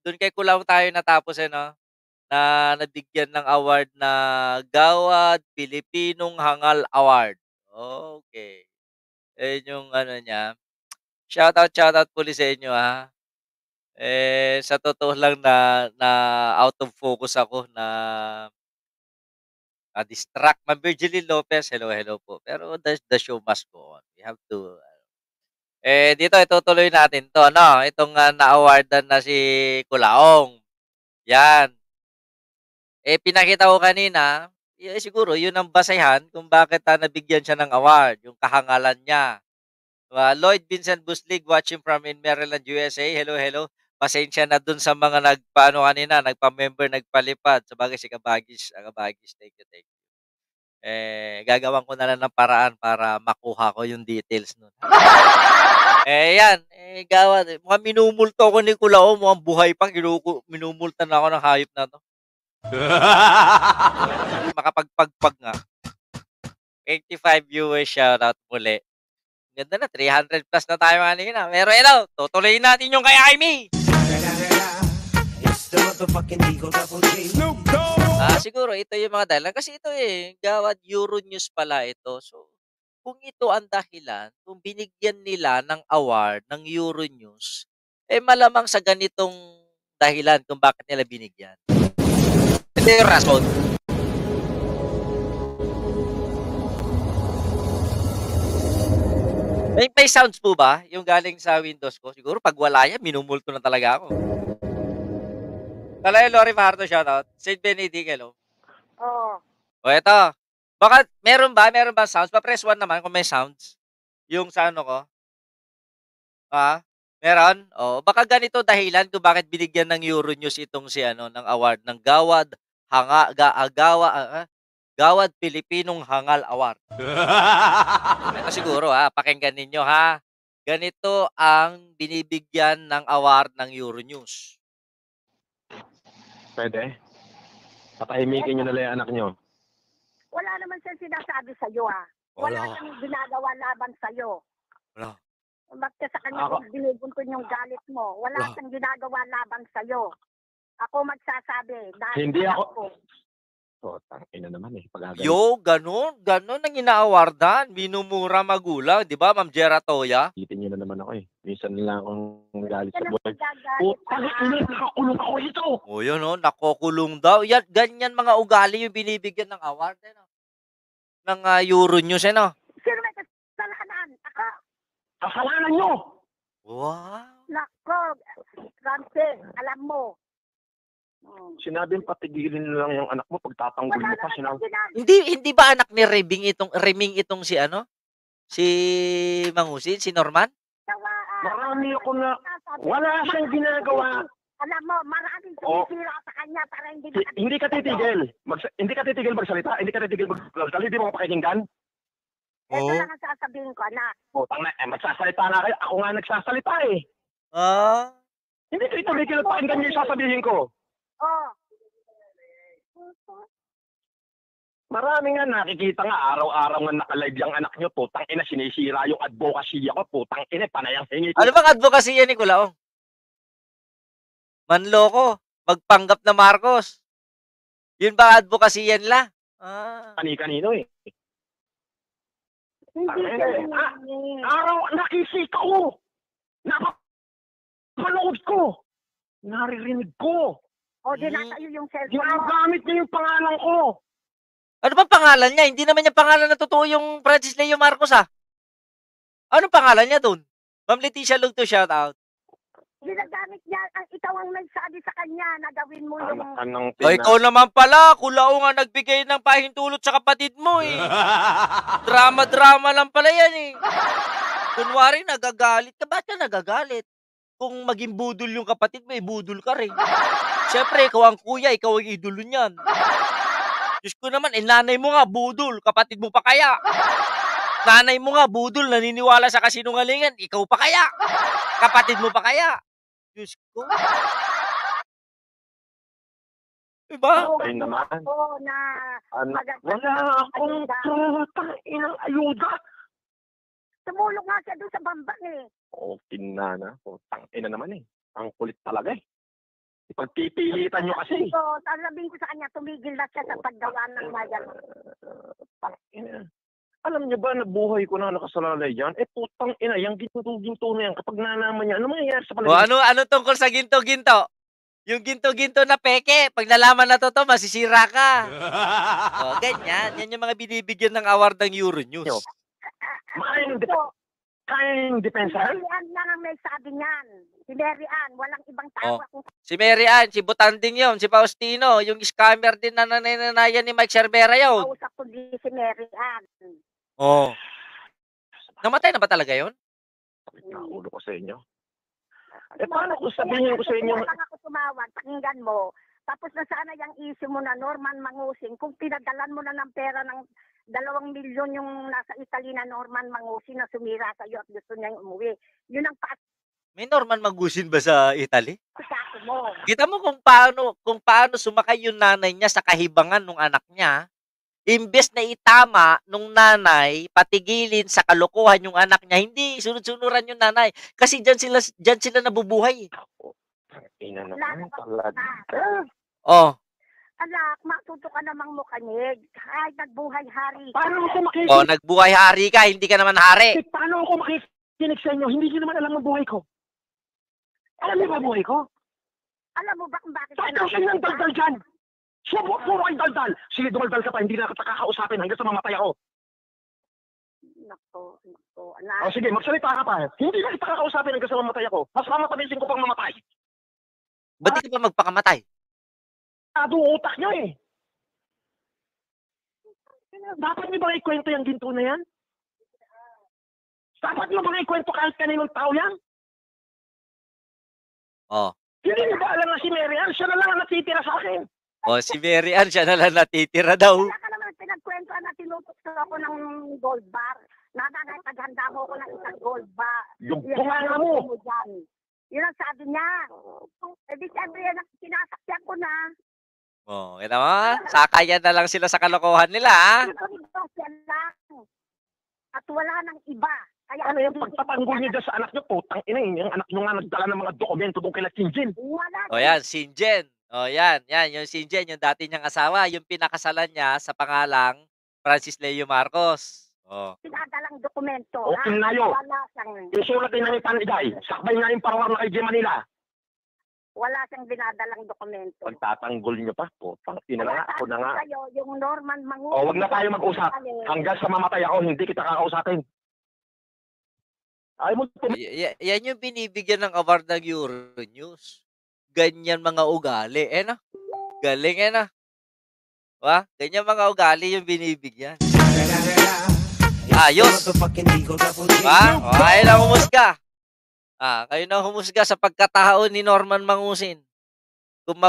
Dun kay Kulawng tayo natapos, eh, 'no? Na nabigyan ng award na Gawad Pilipinong Hangal Award. Okay. Ayun yung ano niya. Shoutout puli sa inyo, sa totoo lang na out of focus ako na-distract. Ma'am Virgeline Lopez, hello, hello po. Pero the show must go on. We have to dito itutuloy natin 'to ano, itong, na-awardan na si Kulaong, 'yan. Pinakita ko kanina, siguro 'yun ang basehan kung bakit, nabigyan siya ng award, yung kahangalan niya. Lloyd Vincent Buslig watching from in Maryland, USA. Hello, hello. Pasensya na dun sa mga nagpaano kanina, nagpa-member, nagpalipad. Sabagay si Kabagis, Kabagis, thank you, thank you. Gagawan ko na lang ng paraan para makuha ko yung details nun. Yan, gawad mukhang minumulto ako ni Kulao, mukhang buhay pa, minumulta na ako ng hayop na 'to. Makapagpagpag nga. 85 viewers, shoutout muli. Ganda na, 300 plus na tayo kanina. Pero ito, tutuloy natin yung kay Imee. Siguro ito yung mga dahilan. Kasi ito gawad Euronews pala ito. So, kung ito ang dahilan, kung binigyan nila ng award ng Euronews, malamang sa ganitong dahilan kung bakit nila binigyan. Ito yung rason. May sounds po ba yung galing sa Windows ko? Siguro 'pag wala yan minumulto na talaga ako. Kalayo Lori Fajardo, shoutout. Saint Benedict, hello. Oo. O eto, baka meron ba sounds? Pa-press 1 naman kung may sounds, yung sa ano ko. Meron? Oo, baka ganito dahilan kung bakit binigyan ng Euronews itong si ano, ng award ng Gawad Hanga ga Gawad Pilipinong Hangal Award. Ito siguro, pakinggan ninyo, Ganito ang binibigyan ng award ng Euronews. Puwede? Patahimikin niyo na lang yung anak niyo. Wala naman siyang sinasabi sa'yo, Wala kang ginagawa laban sa'yo. Wala. Bakit sa kanya kung binubunton yung galit mo? Wala kang ginagawa laban sa'yo. Ako magsasabi. Dahil Hindi ako. Tangina naman pag-aganito. Yo, ganun ang inaawardan. Minumura magulang, 'di ba, Ma'am Jera Toya? Itin niyo na naman ako Minsan lang akong galit sa Kaya buhay. nagagalit ka Nakakulong ako ito. O yun nakokulong daw. Yan, ganyan mga ugali yung binibigyan ng award, ng Euronews, no? Sino may kasalanan? Ako. Kasalanan niyo! Wow. Nako, Ramsey, alam mo. Sinabing patigilin lang yung anak mo pagtatanggol mo pa. Hindi ba anak ni Reming itong si ano? Si Mangusin, si Norman? Marami ako na wala siyang ginagawa. Alam mo, maraming sumisira sa kanya para hindi ka titigil. Hindi ka titigil magsalita. Hindi ka titigil magsalita. Hindi mo pakikinggan. Ito lang ang sasabihin ko, anak. Magsasalita na kayo. Ako nga nagsasalita Hindi ko itumigil at pakinggan yung sasabihin ko. Marami nga nakikita nga araw-araw nga naka-live yung anak nyo. Putang ina, sinisira yung advocacy ko. Putang ina, panayang hingi. Ano bang advocacy ni Kulaong? Manloko, magpanggap na Marcos. Yun ba advocacy nila? Kani-kanino Hindi araw nakisika ko. Napapanood ko. Naririnig ko. Dinatayo yung cellphone mo. Ginagamit niya yung pangalan ko. Ano ba pangalan niya? Hindi naman yung pangalan na totoo yung Francis Leo Marcos, Ano pangalan niya dun? Ma'am Leticia Lugto, shout out. Ginagamit niya, ikaw ang nagsabi sa kanya na gawin mo yung... Ikaw naman pala, Kulao nga nagbigay ng pahintulot sa kapatid mo Drama-drama lang pala yan Kunwari nagagalit ka, ba't ka nagagalit? Kung maging budol yung kapatid mo, budol ka rin. Siyempre, ikaw ang kuya, ikaw ang idolo niyan. Diyos ko naman, nanay mo nga, budol, kapatid mo pa kaya? Nanay mo nga, budol, naniniwala sa kasinungalingan, ikaw pa kaya? Kapatid mo pa kaya? Diyos ko. Diba? Ay naman. Wala akong inang ayuda. Tumulong nga siya doon sa bambang Tinana. Tang ina naman Ang kulit talaga Pagpipilitan nyo kasi. So, sasabihin ko sa kanya, tumigil na siya sa paggawa ng mayan. Ina. Alam niyo ba na buhay ko na nakasalalay yan? Putang ina, yung ginto-ginto na yan, kapag nalaman niya, ano mangyayari sa O palagay? ano tungkol sa ginto-ginto? Yung ginto-ginto na peke, pag nalaman na to, masisira ka. O, ganyan. Yan yung mga binibigyan ng award ng Euronews. Kayang Si depensahan? Mary Ann lang ang may sabi niyan. Si Mary Ann, walang ibang tao. Si Mary Ann, si Butanding yun, si Faustino, yung scammer din na nanananayan ni Mike Cervera yun. Kausap ko din si Mary Ann. Oh. Namatay na ba talaga yun? Ulo ko sa inyo. Paano kung sabihin ko sa inyo? Kaya lang ako tumawag, pakinggan mo. Tapos na sana yung issue mo na Norman Mangusing, kung pinadalan mo na ng pera ng 2 milyon yung nasa Italy na Norman Mangusing na sumira sa iyo at gusto niya umuwi. Yun ang May Norman Magusin ba sa Italy? pasako mo. Kita mo kung paano sumakay yung nanay niya sa kahibangan ng anak niya. Imbes na itama nung nanay, patigilin sa kalokohan yung anak niya, hindi sunod-sunuran yung nanay. Kasi diyan sila nabubuhay. Ina naman talaga. Oh. Anak, matuto ka namang mukanig. Kahit nagbuhay hari. Paano ako makikinig? Oh, nagbuhay hari ka, hindi ka naman hari. Paano ako makikinig sa inyo? Hindi niyo naman alam ang buhay ko. Alam niyo ba ang buhay ko? Alam mo ba kung bakit Bakit ako sa'yo ng daldal dyan? Puro ay daldal. Sige, dumaldal ka pa. Hindi na kita kakausapin hanggang sa mamatay ako. Nako, O anak. sige, magsalita ka pa. Hindi na kita kakausapin hanggang sa mamatay ako. Mas mamatabisin ko pang mamatay. Ba't di ka ba magpakamatay? Ado utak niyo eh. Dapat niyo ba ikwento yung ginto na yan? Dapat niyo ba ikwento kahit kaninong tao yan? Oh. Hindi niyo ba alam na si Mary Ann? Siya na lang ang natitira sa akin. Oh, si Mary Ann, siya na lang natitira daw. Wala ka naman pinagkwentuhan na tinutukso ako ng gold bar. Nanay, paghanda mo ko ng isang gold bar. Yung bunganga mo. Dyan. Yun ang sabi niya. Eh, siyempre yan, sinasakyan ko na. Oh, kita mo? Sakayan na lang sila sa kalokohan nila, ha? Yan lang. At wala nang iba. Kaya Ano yung pagtatanggol niyo dyan sa anak niyo? Putang ina yung anak niyo nga nagdala ng mga dokumento doon kay Chinjin. wala. O yan, Sinjen. O yan, yung Sinjen, yung dati niyang asawa, yung pinakasalan niya sa pangalang Francis Leo Marcos. O. Pinadalang dokumento. O, Kinayo. Wala siyang, Isulat din ng Ipanigay. Sakbay nga yung parawar na kay G. Manila. wala siyang binadalang dokumento. Pagtatanggol niyo pa, putang ina na nga. Ako na nga. Kayo, yung Norman Mangus. O, wag na tayo mag-usap. Hanggang sa mamatay ako, hindi kita kakausapin. Ay mo Yan yung binibigyan ng award ng Euronews. Ganyan mga ugali. Na. Galing, na. Wa? Ganyan mga ugali yung binibigyan. Ayos. Wa? O, kayo na humusga. Kayo na humusga sa pagkatao ni Norman Mangusin. Kung